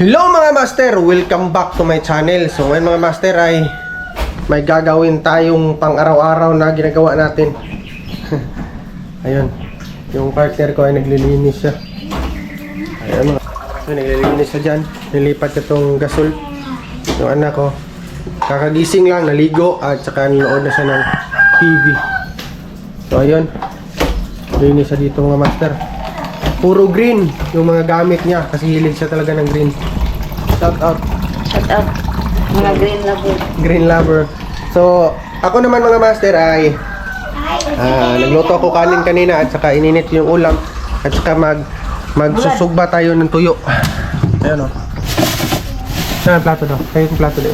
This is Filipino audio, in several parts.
Hello mga master! Welcome back to my channel. So ngayon mga master ay may gagawin tayong pang araw-araw na ginagawa natin. Ayun, yung partner ko ay naglilinis siya. Ayun, so, naglilinis siya dyan. Nilipat ko itong gasol. Yung anak ko kakagising lang, naligo at saka nanood na siya ng TV. So ayun, linis siya dito mga master. Puro green yung mga gamit niya kasi hilig siya talaga ng green. Shout out. Shout out. Mga green lover. Green lover. So, ako naman mga master ay nagluto ako kanin kanina at saka ininit yung ulam at saka magsusugba tayo ng tuyo. Ayan o. Saan ang plato daw? Kaya yung plato daw.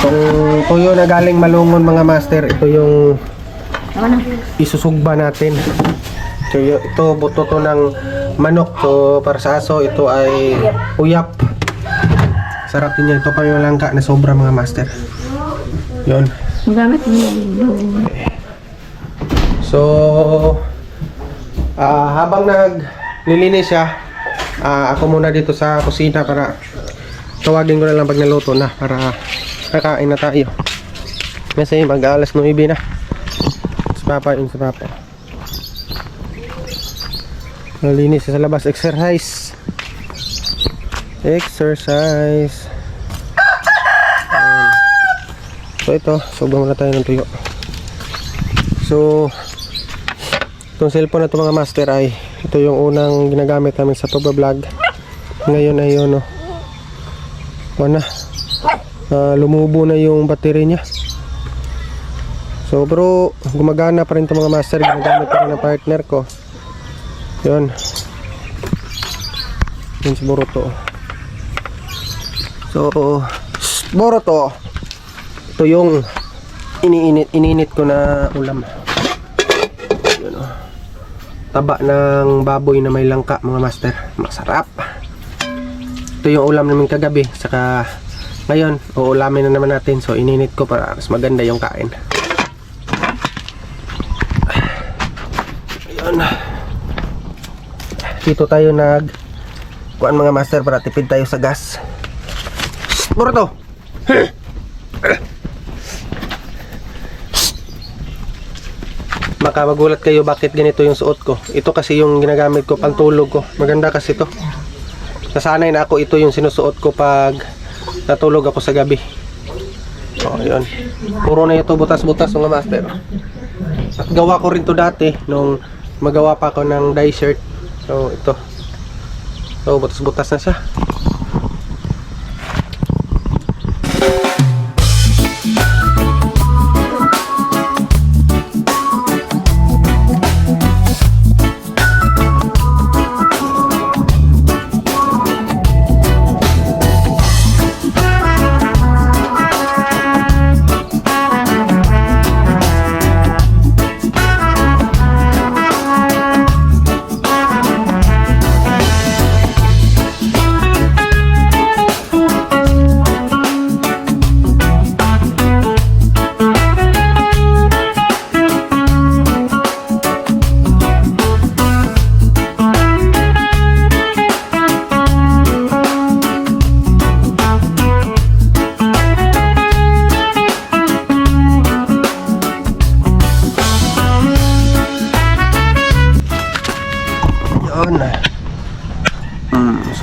Itong tuyo na galing Malungon mga master, ito yung isusugba natin. So, ito buto to ng manok. So para sa aso ito ay uyap. Sarap din yan. Ito pa yung langka na sobra mga master. Yun. Magamit mo yan. So habang naglilinis siya, ako muna dito sa kusina para tawagin ko na lang pag naluto na para kakain na tayo. Kasi mag-alas 9 na. Sa papa yun, sa papa. Nalinis sa labas. Exercise. So ito, sobrang muna tayo ng tuyo. So itong cellphone na ito mga master ay ito yung unang ginagamit namin sa pagbablog. Ngayon ay yun, lumubo na yung battery nya. So bro, gumagana pa rin ito mga master. Ginagamit pa rin ng partner ko. Yun. Yun si Boruto. So Boruto, ito yung ininit ko na ulam. Yun, taba ng baboy na may langka mga master. Masarap. Ito yung ulam namin kagabi. Saka ngayon uulamin na naman natin. So ininit ko para mas maganda yung kain. Ayun. Dito tayo kuan mga master para tipid tayo sa gas. Boruto. Baka magulat kayo bakit ganito yung suot ko. Ito kasi yung ginagamit ko pantulog ko. Maganda kasi ito. Nasanay na ako, ito yung sinusuot ko pag natulog ako sa gabi. Oh, yun. Puro na ito butas-butas mga master. At gawa ko rin to dati nung magawa pa ako ng dye shirt. So ito. So butas-butas na siya.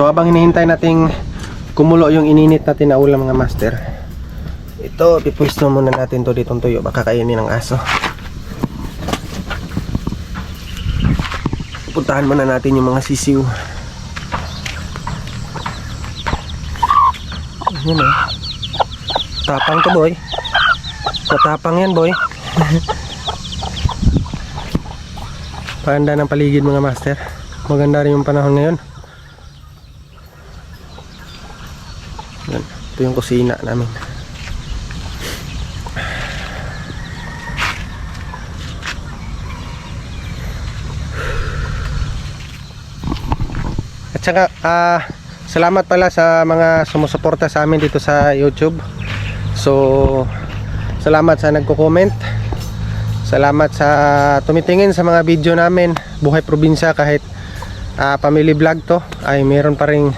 So habang hinihintay nating kumulo yung ininit natin na ulam mga master, ito pipwesto muna natin to ditong tuyo, baka kainin ng aso. Puntahan muna natin yung mga sisiw. Yun Tapang to boy. Matapang yan boy. Paganda ng paligid mga master. Maganda rin yung panahon ngayon. Yan. Ito yung kusina namin. At saka salamat pala sa mga sumusuporta sa amin dito sa YouTube. So salamat sa nagko-comment. Salamat sa tumitingin sa mga video namin. Buhay probinsya, kahit family vlog to, ay meron pa ring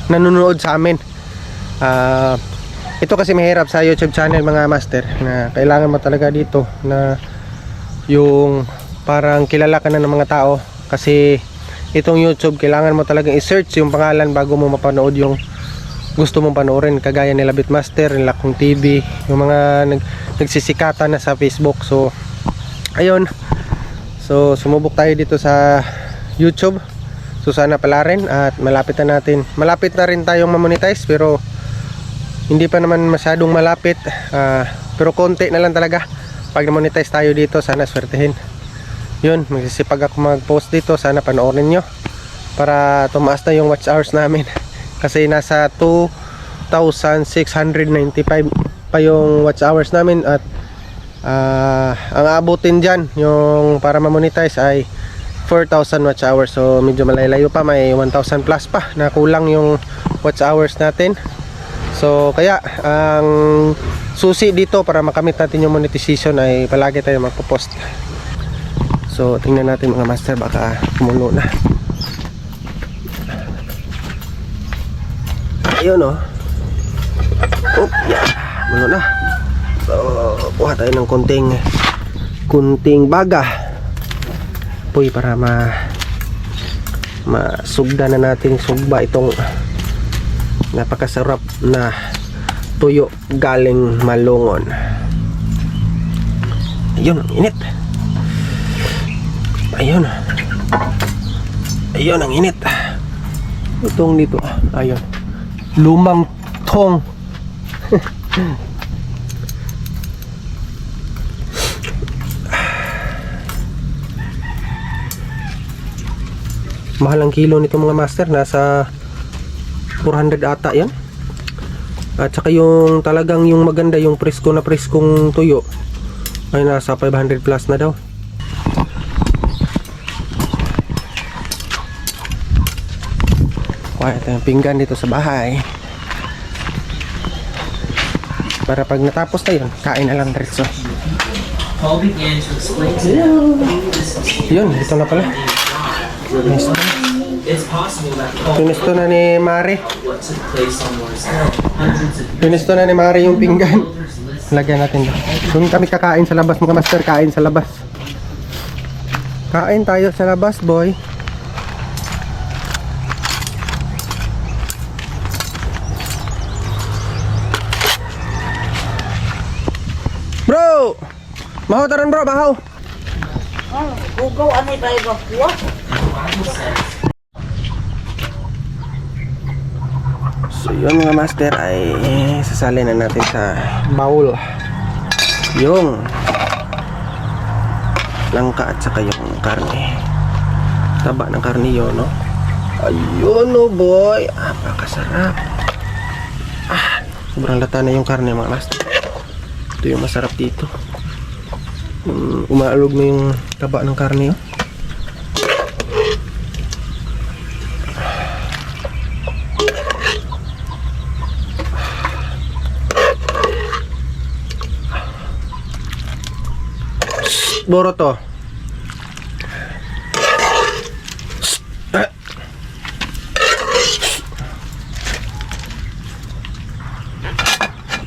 nanonood sa amin. Ito kasi mahirap sa YouTube channel mga master, na kailangan mo talaga dito na yung parang kilala ka na ng mga tao. Kasi itong YouTube, kailangan mo talagang i-search yung pangalan bago mo mapanood yung gusto mong panoorin, kagaya nila Bitmaster, nila Kung TV, yung mga nagsisikatan na sa Facebook. So ayun, so sumubok tayo dito sa YouTube. So sana pala rin at malapit na rin tayong mamonetize, pero hindi pa naman masyadong malapit, pero konti na lang talaga. Pag na-monetize tayo dito, sana swertehin. Yun, magsisipag ako mag-post dito, sana panoorin nyo para tumaas na yung watch hours namin. Kasi nasa 2,695 pa yung watch hours namin, at ang abutin dyan yung para ma-monetize ay 4,000 watch hours. So medyo malalayo pa, may 1,000 plus pa na kulang yung watch hours natin. So kaya ang susi dito para makamit natin yung monetization ay palagi tayo magpo-post. So tingnan natin mga master, baka kumulo na. Ayun oh. Yeah. Mulo na. So kuha tayo ng kunting baga puy para masugda na natin sugba itong napakasarap na tuyo galing Malungon. Ayun, ang init. Ayun ang init. Itong dito, ayun, lumang tong. Mahal ang kilo nito mga master, nasa 400 ata yan. At saka yung talagang yung maganda, yung presko na preskong tuyo ay nasa 500 plus na daw. Kaya tayong pinggan dito sa bahay para pag natapos na yun, kain na lang diretso. Yun, ito na pala. Pinisto na ni Mari. Pinisto na ni Mari yung pinggan. Lagyan natin doon. Doon kami kakain sa labas mga master, kain sa labas. Kain tayo sa labas, boy. Bro! Mahaw taran bro, mahaw. Gugaw, anay ba iba kuwa? So yun mga master, ay sasali na natin sa bowl yung langka at saka yung karne. Taba ng karne yun, no? Ayun, no boy, napakasarap. Sobrang lata na yung karne mga master. Ito yung masarap dito, umaalog na yung taba ng karne, oh. Boro to.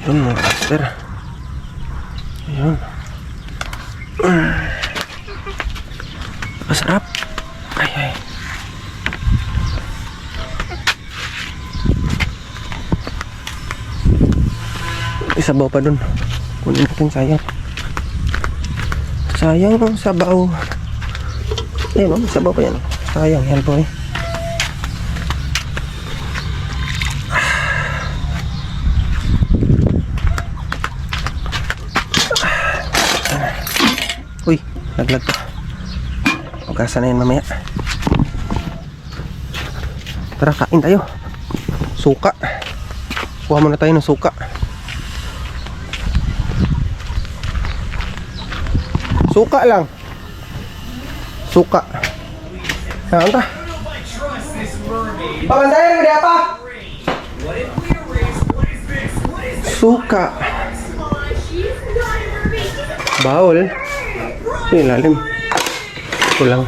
Yun mga master. Ayun. Masarap. Ay. Isabaw pa dun. Kunin natin, sayang. Sayang ang sabaw. Ayun, sabaw pa yan. Sayang yan po, eh. Uy, Laglag to. Hugasan na yan mamaya. Tara, kain tayo. Suka. Kuha muna tayo ng suka. Suka lang. Suka. Saan ka? Pamantayan ka diya pa? Suka. Bawal. Ilalim. Ito lang.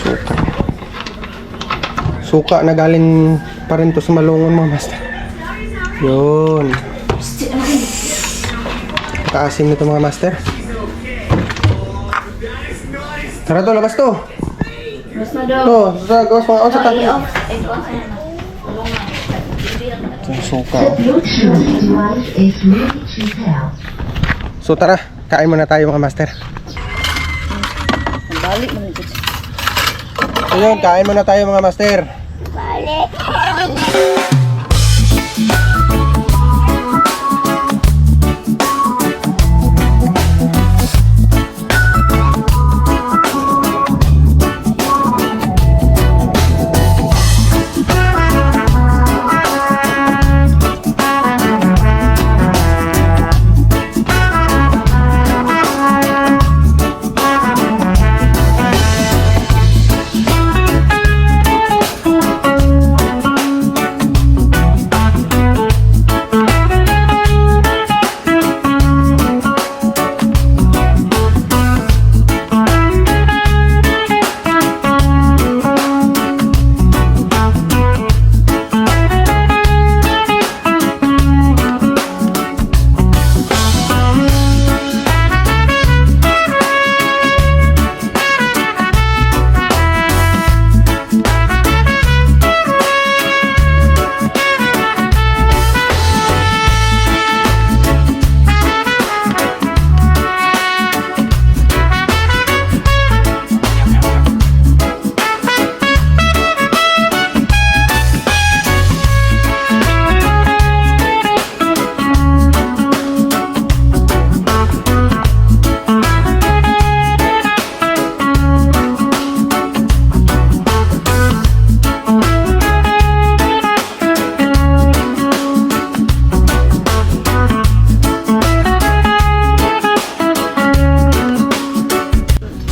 Suka. Suka na galing pa rin to sa Malungon mga master. Yun. Kaasim nito mga master. Tara to, labas to. Mas na daw. To, sa gawas mga sa tayo. Off. Suka. So tara, kain muna tayo mga master. Balik mo nito. Ayun, kain muna tayo mga master.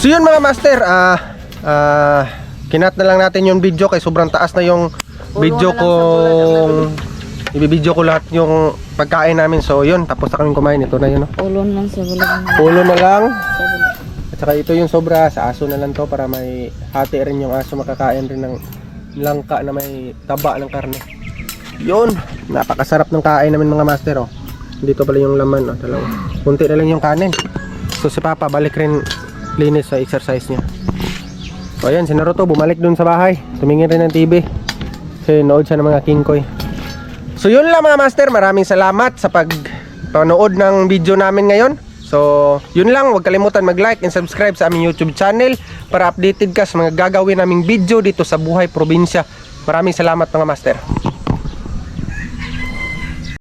So yun mga master, kinat na lang natin yung video kay sobrang taas na yung video kong ibibideo ko lahat yung pagkain namin. So yun, tapos na kami kumain. Ito na yun, no? Ulon lang sa bulan. Pulo na lang. At saka ito yung sobra, sa aso na lang to para may hati rin yung aso, makakain rin ng langka na may taba ng karne. Yun, napakasarap ng kain namin mga master, oh. Dito pala yung laman, oh, dalawa. Kunti na lang yung kanin. So si Papa balik rin linis sa exercise niya. So ayan, si Naruto bumalik dun sa bahay. Tumingin rin ng TV. Kasi nood siya ng mga kingkoy. So yun lang mga master, maraming salamat sa panood ng video namin ngayon. So yun lang, huwag kalimutan mag-like and subscribe sa aming YouTube channel para updated ka sa mga gagawin naming video dito sa Buhay Probinsya. Maraming salamat mga master.